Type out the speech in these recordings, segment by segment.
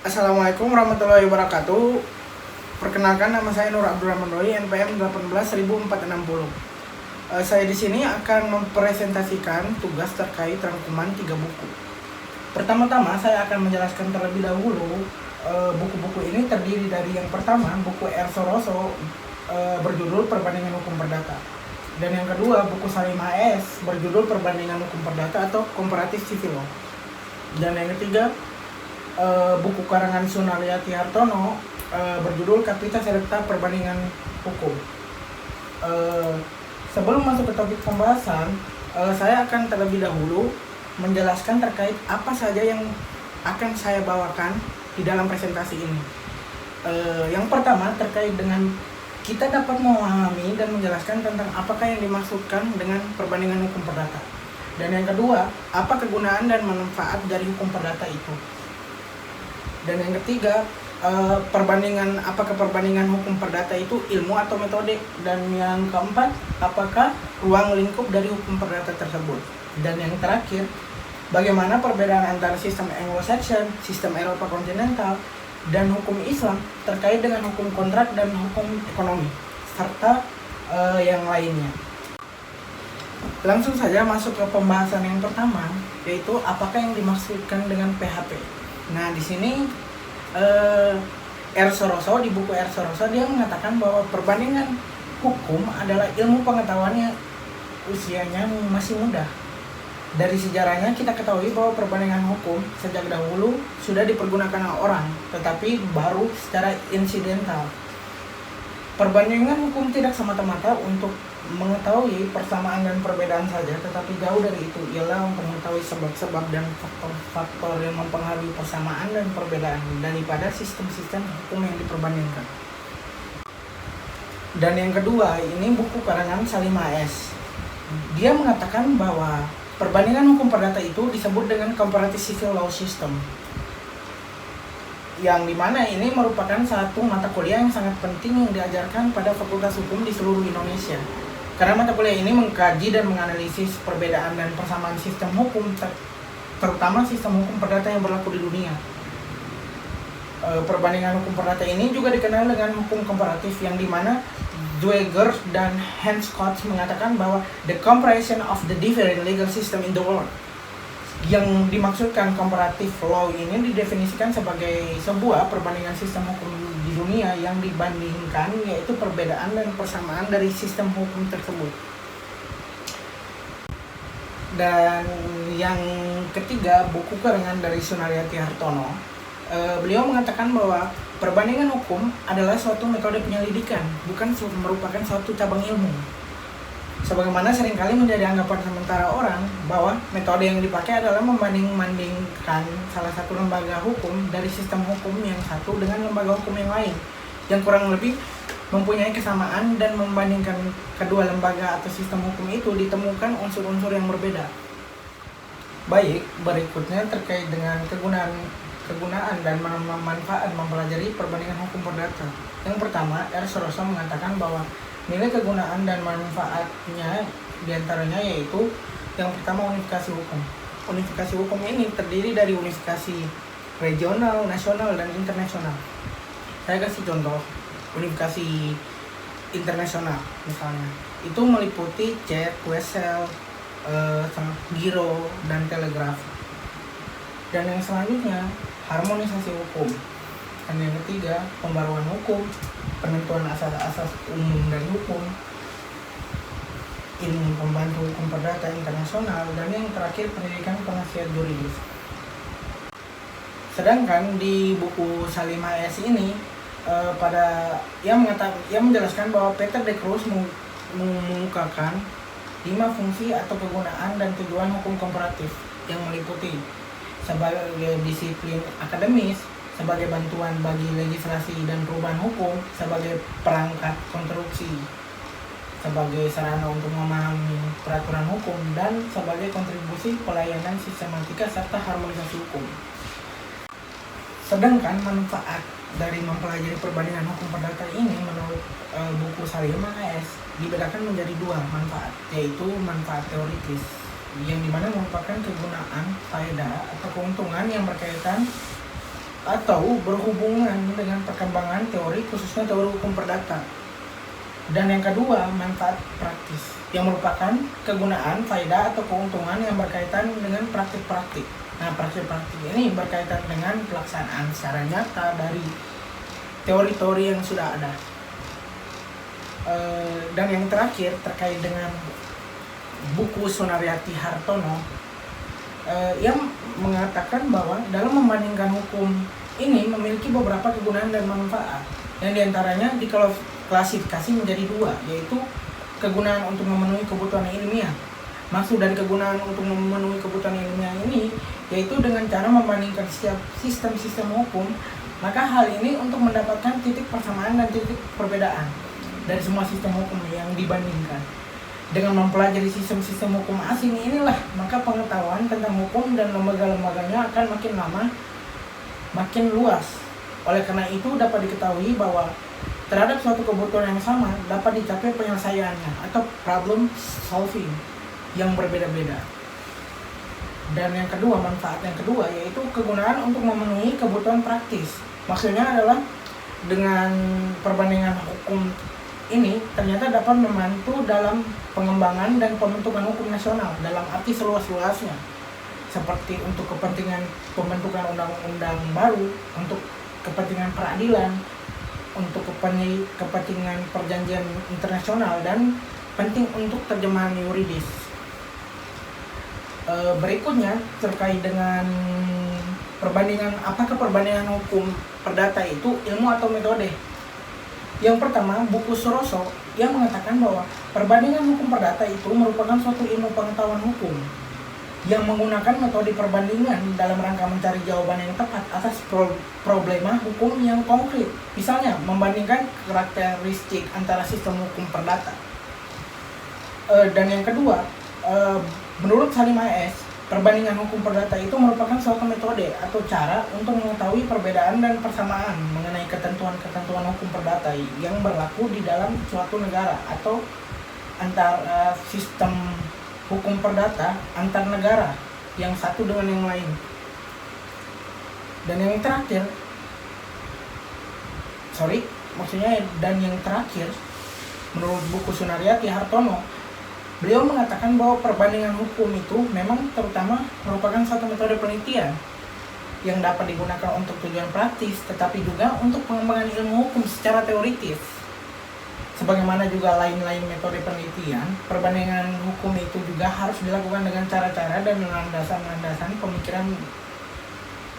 Assalamualaikum warahmatullahi wabarakatuh. Perkenalkan, nama saya Nur Abdurrahman Doi, NPM 18460. Saya di sini akan mempresentasikan tugas terkait rangkuman 3 buku. Pertama-tama saya akan menjelaskan terlebih dahulu buku-buku ini terdiri dari yang pertama buku Erso Rosso berjudul Perbandingan Hukum Perdata, dan yang kedua buku Salim HS berjudul Perbandingan Hukum Perdata atau Comparative Civil Law, dan yang ketiga buku karangan Sunariyati Hartono berjudul Kapita Selecta Perbandingan Hukum. Sebelum masuk ke topik pembahasan, saya akan terlebih dahulu menjelaskan terkait apa saja yang akan saya bawakan di dalam presentasi ini. Yang pertama terkait dengan kita dapat memahami dan menjelaskan tentang apakah yang dimaksudkan dengan perbandingan hukum perdata. Dan yang kedua, apa kegunaan dan manfaat dari hukum perdata itu. Dan yang ketiga, apakah perbandingan hukum perdata itu ilmu atau metode. Dan yang keempat, apakah ruang lingkup dari hukum perdata tersebut. Dan yang terakhir, bagaimana perbedaan antara sistem Anglo-Saxon, sistem Eropa kontinental, dan hukum Islam terkait dengan hukum kontrak dan hukum ekonomi, serta yang lainnya. Langsung saja masuk ke pembahasan yang pertama, yaitu apakah yang dimaksudkan dengan PHP. Nah, di sini Erso Rosso, di buku Erso Rosso, dia mengatakan bahwa perbandingan hukum adalah ilmu pengetahuan yang usianya masih muda. Dari sejarahnya kita ketahui bahwa perbandingan hukum sejak dahulu sudah dipergunakan orang, tetapi baru secara insidental. Perbandingan hukum tidak semata-mata untuk mengetahui persamaan dan perbedaan saja, tetapi jauh dari itu, ialah untuk mengetahui sebab-sebab dan faktor-faktor yang mempengaruhi persamaan dan perbedaan daripada sistem-sistem hukum yang diperbandingkan. Dan yang kedua, ini buku karangan Salim HS. Dia mengatakan bahwa perbandingan hukum perdata itu disebut dengan Comparative Civil Law System, yang dimana ini merupakan satu mata kuliah yang sangat penting yang diajarkan pada Fakultas Hukum di seluruh Indonesia. Karena mata kuliah ini mengkaji dan menganalisis perbedaan dan persamaan sistem hukum, terutama sistem hukum perdata yang berlaku di dunia. Perbandingan hukum perdata ini juga dikenal dengan hukum komparatif, yang dimana Zweger dan Hans Scott mengatakan bahwa the comparison of the different legal system in the world. Yang dimaksudkan comparative law ini didefinisikan sebagai sebuah perbandingan sistem hukum di dunia yang dibandingkan, yaitu perbedaan dan persamaan dari sistem hukum tersebut. Dan yang ketiga, buku karangan dari Sunariyati Hartono. Beliau mengatakan bahwa perbandingan hukum adalah suatu metode penyelidikan, bukan merupakan suatu cabang ilmu. Sebagaimana seringkali menjadi anggapan sementara orang bahwa metode yang dipakai adalah membanding-bandingkan salah satu lembaga hukum dari sistem hukum yang satu dengan lembaga hukum yang lain, yang kurang lebih mempunyai kesamaan, dan membandingkan kedua lembaga atau sistem hukum itu ditemukan unsur-unsur yang berbeda. Baik, berikutnya terkait dengan kegunaan dan manfaat mempelajari perbandingan hukum perdata. Yang pertama, Erso Rosso mengatakan bahwa nilai kegunaan dan manfaatnya diantaranya yaitu yang pertama, unifikasi hukum. Unifikasi hukum ini terdiri dari unifikasi regional, nasional, dan internasional. Saya kasih contoh unifikasi internasional misalnya. Itu meliputi cek, wesel, giro, dan telegraf. Dan yang selanjutnya, harmonisasi hukum. Dan yang ketiga, pembaruan hukum, penentuan asas-asas umum dari hukum, ilmu pembantu hukum perdata internasional, dan yang terakhir, pendidikan penasihat juridis. Sedangkan di buku Salim HS ini, ia menjelaskan bahwa Peter de Cruz mengungkapkan 5 fungsi atau kegunaan dan tujuan hukum komparatif, yang meliputi sebagai disiplin akademis, sebagai bantuan bagi legislasi dan perubahan hukum, sebagai perangkat konstruksi, sebagai sarana untuk memahami peraturan hukum, dan sebagai kontribusi pelayanan sistematika serta harmonisasi hukum. Sedangkan manfaat dari mempelajari perbandingan hukum perdata ini menurut buku Salim HS dibedakan menjadi 2 manfaat, yaitu manfaat teoritis, yang dimana merupakan kegunaan, faedah, atau keuntungan yang berkaitan atau berhubungan dengan perkembangan teori, khususnya teori hukum perdata. Dan yang kedua, manfaat praktis, yang merupakan kegunaan, faedah atau keuntungan yang berkaitan dengan praktik-praktik. Nah, praktik-praktik ini berkaitan dengan pelaksanaan secara nyata dari teori-teori yang sudah ada. Dan yang terakhir terkait dengan buku Sunaryati Hartono, yang mengatakan bahwa dalam membandingkan hukum ini memiliki beberapa kegunaan dan manfaat, yang diantaranya diklasifikasi menjadi dua, yaitu kegunaan untuk memenuhi kebutuhan ilmiah. Maksud dari kegunaan untuk memenuhi kebutuhan ilmiah ini yaitu dengan cara membandingkan setiap sistem-sistem hukum, maka hal ini untuk mendapatkan titik persamaan dan titik perbedaan dari semua sistem hukum yang dibandingkan. Dengan mempelajari sistem-sistem hukum asing inilah, maka pengetahuan tentang hukum dan lembaga-lembaganya akan makin lama makin luas. Oleh karena itu dapat diketahui bahwa terhadap suatu kebutuhan yang sama dapat dicapai penyelesaiannya atau problem solving yang berbeda-beda. Dan yang kedua, manfaat yang kedua yaitu kegunaan untuk memenuhi kebutuhan praktis. Maksudnya adalah dengan perbandingan hukum ini ternyata dapat membantu dalam pengembangan dan pembentukan hukum nasional dalam arti seluas-luasnya, seperti untuk kepentingan pembentukan undang-undang baru, untuk kepentingan peradilan, untuk kepentingan perjanjian internasional, dan penting untuk terjemahan yuridis. Berikutnya terkait dengan perbandingan, apakah perbandingan hukum perdata itu ilmu atau metode? Yang pertama, buku Suroso yang mengatakan bahwa perbandingan hukum perdata itu merupakan suatu ilmu pengetahuan hukum yang menggunakan metode perbandingan dalam rangka mencari jawaban yang tepat atas problema hukum yang konkret. Misalnya, membandingkan karakteristik antara sistem hukum perdata. Dan yang kedua, menurut Salim A.S., perbandingan hukum perdata itu merupakan suatu metode atau cara untuk mengetahui perbedaan dan persamaan mengenai ketentuan-ketentuan hukum perdata yang berlaku di dalam suatu negara atau antara sistem hukum perdata antar negara yang satu dengan yang lain. Dan yang terakhir, menurut buku Sunaryati Hartono, beliau mengatakan bahwa perbandingan hukum itu memang terutama merupakan suatu metode penelitian yang dapat digunakan untuk tujuan praktis, tetapi juga untuk pengembangan ilmu hukum secara teoritis. Sebagaimana juga lain-lain metode penelitian, perbandingan hukum itu juga harus dilakukan dengan cara-cara dan landasan-landasan pemikiran,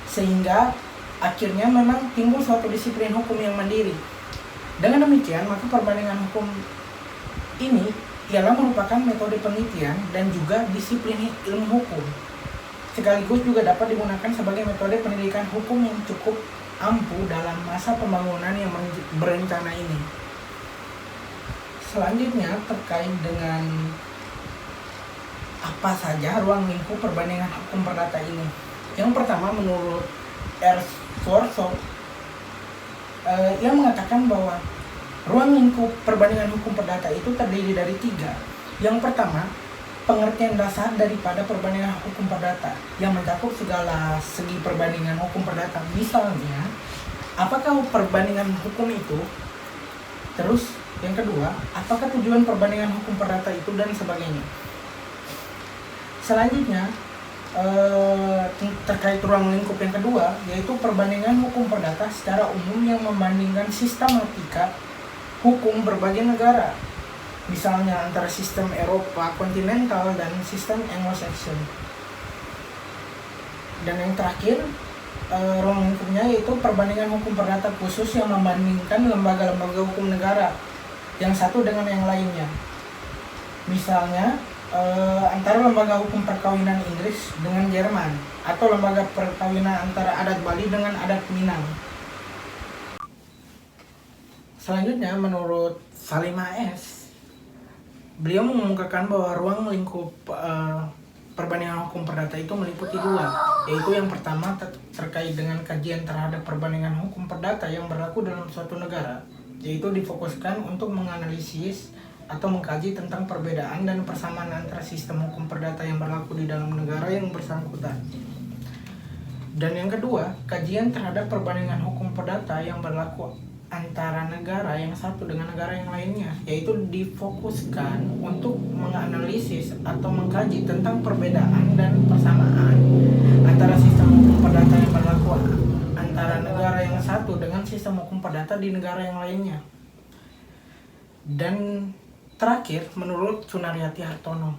sehingga akhirnya memang timbul suatu disiplin hukum yang mandiri. Dengan demikian, maka perbandingan hukum ini ialah merupakan metode penelitian dan juga disiplin ilmu hukum, sekaligus juga dapat digunakan sebagai metode pendidikan hukum yang cukup ampuh dalam masa pembangunan yang berencana ini. Selanjutnya terkait dengan apa saja ruang lingkup perbandingan hukum perdata ini. Yang pertama, menurut Schwartz, ia mengatakan bahwa ruang lingkup perbandingan hukum perdata itu terdiri dari 3. Yang pertama, pengertian dasar daripada perbandingan hukum perdata yang mencakup segala segi perbandingan hukum perdata. Misalnya, apakah perbandingan hukum itu? Terus, yang kedua, apakah tujuan perbandingan hukum perdata itu, dan sebagainya. Selanjutnya, terkait ruang lingkup yang kedua, yaitu perbandingan hukum perdata secara umum yang membandingkan sistematika hukum berbagai negara, misalnya antara sistem Eropa kontinental dan sistem Anglo-Saxon. Dan yang terakhir, ruang lingkupnya yaitu perbandingan hukum perdata khusus yang membandingkan lembaga-lembaga hukum negara yang satu dengan yang lainnya, misalnya antara lembaga hukum perkawinan Inggris dengan Jerman, atau lembaga perkawinan antara adat Bali dengan adat Minang. Selanjutnya, menurut Salim A.S., beliau mengungkapkan bahwa ruang lingkup perbandingan hukum perdata itu meliputi 2, yaitu yang pertama terkait dengan kajian terhadap perbandingan hukum perdata yang berlaku dalam suatu negara, yaitu difokuskan untuk menganalisis atau mengkaji tentang perbedaan dan persamaan antara sistem hukum perdata yang berlaku di dalam negara yang bersangkutan. Dan yang kedua, kajian terhadap perbandingan hukum perdata yang berlaku antara negara yang satu dengan negara yang lainnya, yaitu difokuskan untuk menganalisis atau mengkaji tentang perbedaan dan persamaan antara sistem hukum perdata yang berlaku antara negara yang satu dengan sistem hukum perdata di negara yang lainnya. Dan terakhir, menurut Sunaryati Hartono,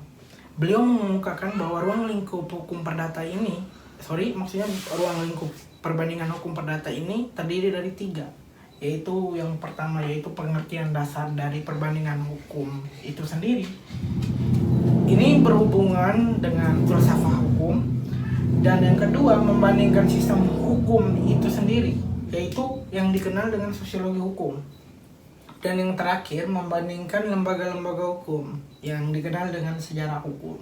beliau mengemukakan bahwa ruang lingkup hukum perdata ini, ruang lingkup perbandingan hukum perdata ini terdiri dari 3, yaitu yang pertama yaitu pengertian dasar dari perbandingan hukum itu sendiri. Ini berhubungan dengan filsafat hukum. Dan yang kedua, membandingkan sistem hukum itu sendiri, yaitu yang dikenal dengan sosiologi hukum. Dan yang terakhir, membandingkan lembaga-lembaga hukum yang dikenal dengan sejarah hukum.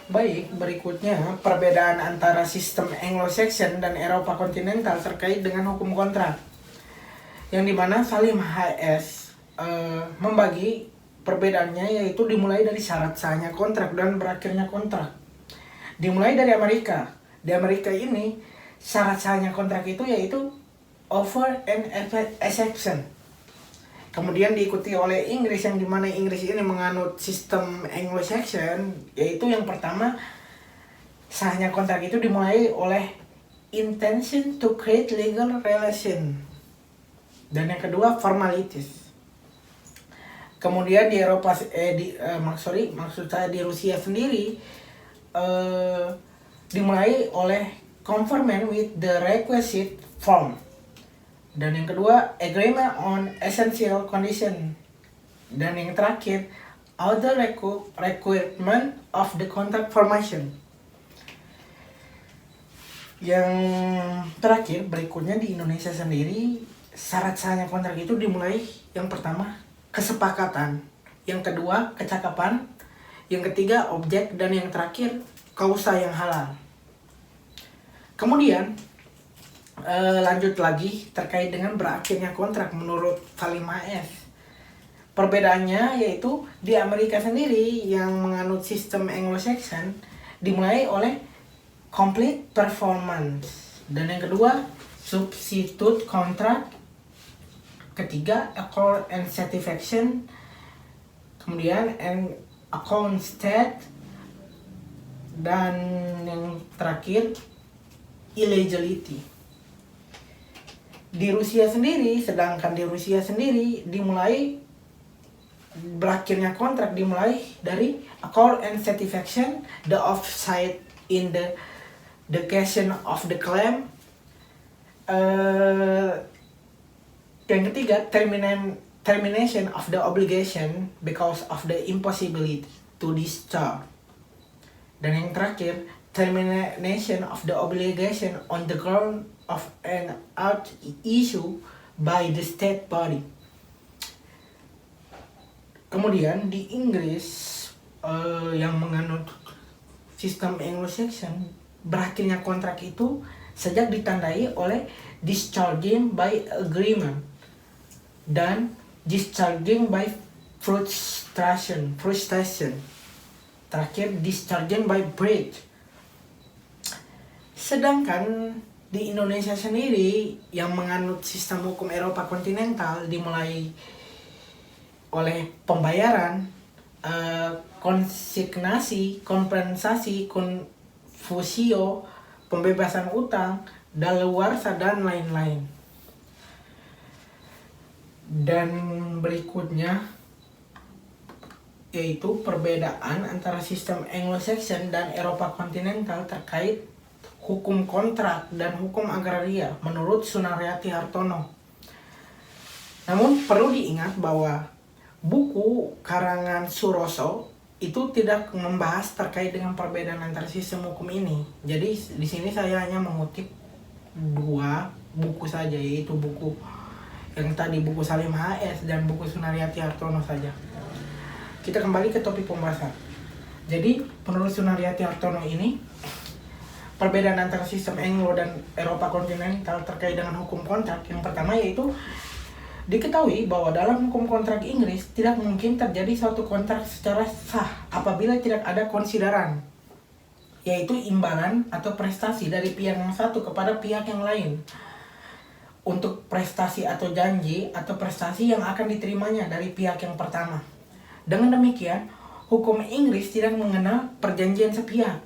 Baik, berikutnya perbedaan antara sistem Anglo-Saxon dan Eropa kontinental terkait dengan hukum kontrak. Yang dimana Salim HS membagi perbedaannya, yaitu dimulai dari syarat sahnya kontrak dan berakhirnya kontrak. Dimulai dari Amerika. Di Amerika ini syarat sahnya kontrak itu yaitu offer and exception. Kemudian diikuti oleh Inggris, yang dimana Inggris ini menganut sistem Anglo-Saxon, yaitu yang pertama sahnya kontrak itu dimulai oleh intention to create legal relation, dan yang kedua formalities. Kemudian di Eropa di Rusia sendiri dimulai oleh conformment with the requisite form. Dan yang kedua, agreement on essential condition. Dan yang terakhir, other requirement of the contract formation. Yang terakhir, berikutnya di Indonesia sendiri, syarat sahnya kontrak itu dimulai yang pertama, kesepakatan. Yang kedua, kecakapan. Yang ketiga, objek. Dan yang terakhir, kausa yang halal. Kemudian, lanjut lagi terkait dengan berakhirnya kontrak menurut Salim HS. Perbedaannya yaitu di Amerika sendiri yang menganut sistem Anglo-Saxon dimulai oleh complete performance, dan yang kedua substitute contract, ketiga accord and satisfaction, kemudian and account state, dan yang terakhir illegality. Sedangkan di Rusia sendiri dimulai berakhirnya kontrak dimulai dari accord and satisfaction, the offside in the question of the claim. Yang ketiga, termination of the obligation because of the impossibility to discharge. Dan yang terakhir, termination of the obligation on the ground of an out issue by the state body. Kemudian di Inggris yang menganut sistem Anglo-Saxon, berakhirnya kontrak itu sejak ditandai oleh discharging by agreement dan discharging by frustration. Terakhir, discharging by breach. Sedangkan di Indonesia sendiri yang menganut sistem hukum Eropa kontinental dimulai oleh pembayaran, konsignasi, kompensasi, konfusio, pembebasan utang, daluarsa, dan lain-lain. Dan berikutnya yaitu perbedaan antara sistem Anglo-Saxon dan Eropa kontinental terkait hukum kontrak dan hukum agraria menurut Sunaryati Hartono. Namun perlu diingat bahwa buku karangan Suroso itu tidak membahas terkait dengan perbedaan antara sistem hukum ini. Jadi di sini saya hanya mengutip 2 buku saja, yaitu buku yang tadi, buku Salim HS, dan buku Sunaryati Hartono saja. Kita kembali ke topik pembahasan. Jadi menurut Sunaryati Hartono ini, perbedaan antara sistem Anglo dan Eropa kontinental terkait dengan hukum kontrak, yang pertama yaitu diketahui bahwa dalam hukum kontrak Inggris tidak mungkin terjadi suatu kontrak secara sah apabila tidak ada konsideran. yaitu imbalan atau prestasi dari pihak yang satu kepada pihak yang lain untuk prestasi atau janji atau prestasi yang akan diterimanya dari pihak yang pertama. Dengan demikian, hukum Inggris tidak mengenal perjanjian sepihak.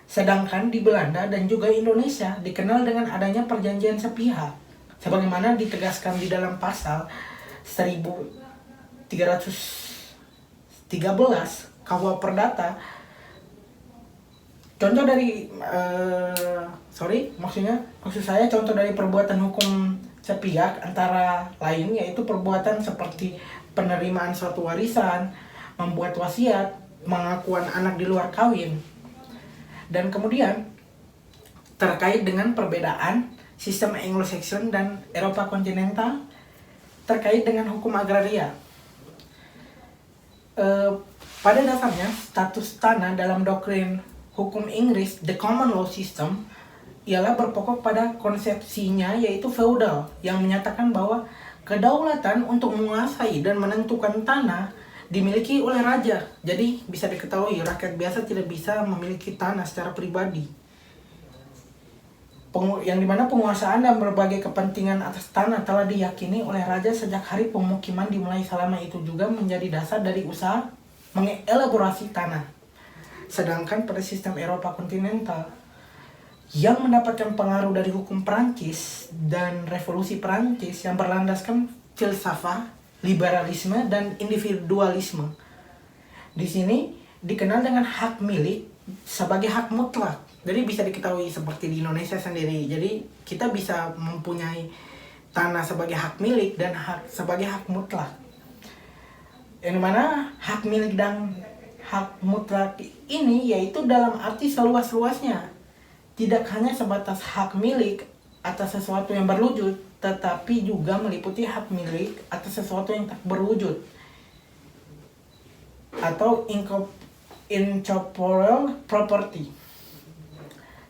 Sedangkan di Belanda dan juga Indonesia dikenal dengan adanya perjanjian sepihak. Sebagaimana ditegaskan di dalam pasal 1313 KUH Perdata. Contoh dari maksud saya contoh dari perbuatan hukum sepihak antara lain yaitu perbuatan seperti penerimaan suatu warisan, membuat wasiat, pengakuan anak di luar kawin. Dan kemudian terkait dengan perbedaan sistem Anglo-Saxon dan Eropa kontinental terkait dengan hukum agraria. Pada dasarnya status tanah dalam doktrin hukum Inggris, the common law system, ialah berpokok pada konsepsinya yaitu feudal yang menyatakan bahwa kedaulatan untuk menguasai dan menentukan tanah dimiliki oleh raja. Jadi bisa diketahui rakyat biasa tidak bisa memiliki tanah secara pribadi. Yang dimana penguasaan dan berbagai kepentingan atas tanah telah diyakini oleh raja sejak hari pemukiman dimulai. Selama itu juga menjadi dasar dari usaha mengelaborasi tanah. Sedangkan pada sistem Eropa kontinental yang mendapatkan pengaruh dari hukum Prancis dan revolusi Prancis yang berlandaskan filsafat, liberalisme, dan individualisme. Di sini dikenal dengan hak milik sebagai hak mutlak. Jadi bisa diketahui seperti di Indonesia sendiri. Jadi kita bisa mempunyai tanah sebagai hak milik dan hak sebagai hak mutlak. Yang mana hak milik dan hak mutlak ini yaitu dalam arti seluas-luasnya. Tidak hanya sebatas hak milik atas sesuatu yang berwujud, tetapi juga meliputi hak milik atas sesuatu yang tak berwujud atau incorporeal property.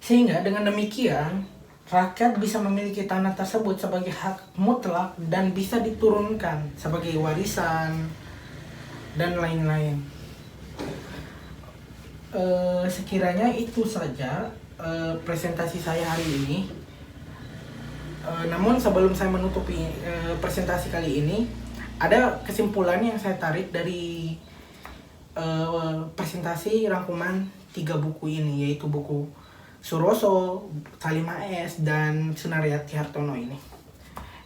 Sehingga dengan demikian rakyat bisa memiliki tanah tersebut sebagai hak mutlak dan bisa diturunkan sebagai warisan dan lain-lain. Sekiranya itu saja presentasi saya hari ini. Namun sebelum saya menutupi presentasi kali ini, ada kesimpulan yang saya tarik dari presentasi rangkuman 3 buku ini, yaitu buku Suroso, Salimah S, dan Sunariyati Hartono ini.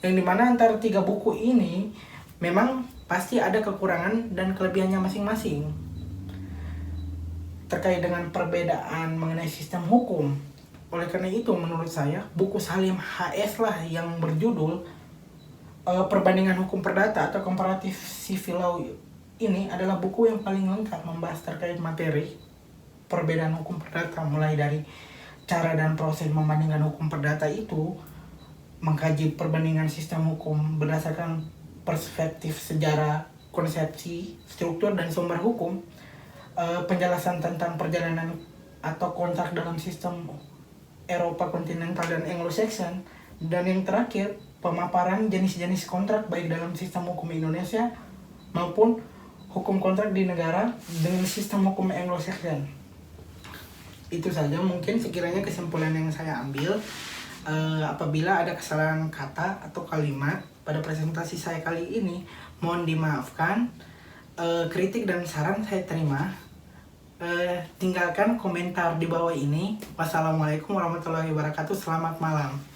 Yang dimana antara 3 buku ini memang pasti ada kekurangan dan kelebihannya masing-masing terkait dengan perbedaan mengenai sistem hukum. Oleh karena itu menurut saya buku Salim HS lah yang berjudul Perbandingan Hukum Perdata atau Comparative Civil Law ini adalah buku yang paling lengkap membahas terkait materi perbedaan hukum perdata, mulai dari cara dan proses membandingkan hukum perdata itu, mengkaji perbandingan sistem hukum berdasarkan perspektif sejarah, konsepsi, struktur, dan sumber hukum, penjelasan tentang perjalanan atau kontrak dalam sistem Eropa kontinental dan Anglo-Saxon, dan yang terakhir pemaparan jenis-jenis kontrak baik dalam sistem hukum Indonesia maupun hukum kontrak di negara dengan sistem hukum Anglo-Saxon. Itu saja mungkin sekiranya kesimpulan yang saya ambil. Apabila ada kesalahan kata atau kalimat pada presentasi saya kali ini, mohon dimaafkan. Kritik dan saran saya terima. Tinggalkan komentar di bawah ini. Wassalamualaikum warahmatullahi wabarakatuh. Selamat malam.